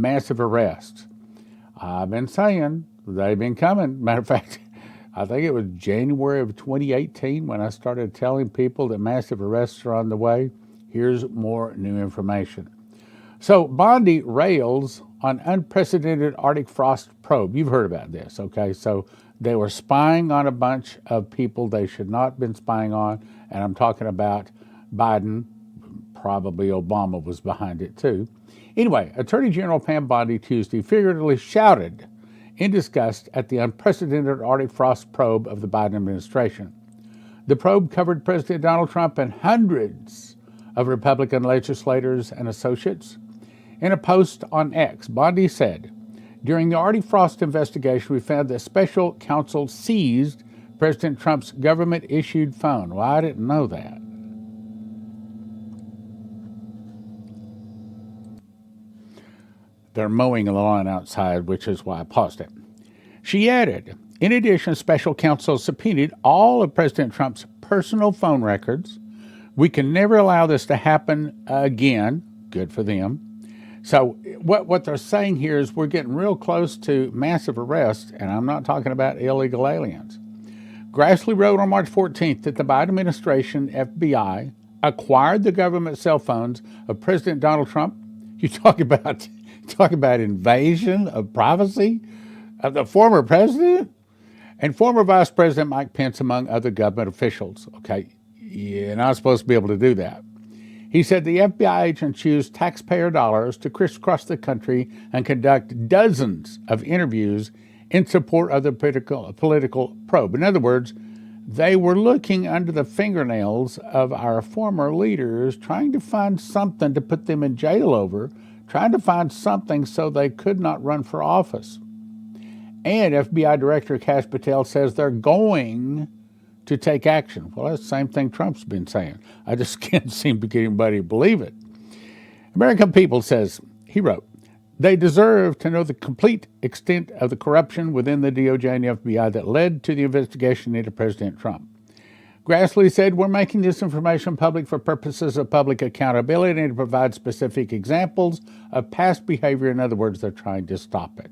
massive arrests. I've been saying they've been coming. Matter of fact, I think it was January of 2018 when I started telling people that massive arrests are on the way. Here's more new information. So Bondi rails on unprecedented Arctic frost probe. You've heard about this, okay? So they were spying on a bunch of people they should not have been spying on, and I'm talking about Biden. Probably Obama was behind it too. Anyway, Attorney General Pam Bondi Tuesday figuratively shouted in disgust at the unprecedented Arctic frost probe of the Biden administration. The probe covered President Donald Trump and hundreds of Republican legislators and associates. In a post on X, Bondi said, "During the Arctic frost investigation, we found that special counsel seized President Trump's government-issued phone." Well, I didn't know that. They're mowing the lawn outside, which is why I paused it. She added, "In addition, special counsel subpoenaed all of President Trump's personal phone records. We can never allow this to happen again." Good for them. So what they're saying here is we're getting real close to massive arrests, and I'm not talking about illegal aliens. Grassley wrote on March 14th that the Biden administration, FBI, acquired the government cell phones of President Donald Trump. You talk about invasion of privacy of the former president and former Vice President Mike Pence, among other government officials. Okay, you're not supposed to be able to do that. He said the FBI agents used taxpayer dollars to crisscross the country and conduct dozens of interviews in support of the political probe. In other words, they were looking under the fingernails of our former leaders, trying to find something to put them in jail over, trying to find something so they could not run for office. And FBI Director Kash Patel says they're going to take action. Well, that's the same thing Trump's been saying. I just can't seem to get anybody to believe it. American People says, he wrote, they deserve to know the complete extent of the corruption within the DOJ and the FBI that led to the investigation into President Trump. Grassley said, we're making this information public for purposes of public accountability and to provide specific examples of past behavior. In other words, they're trying to stop it.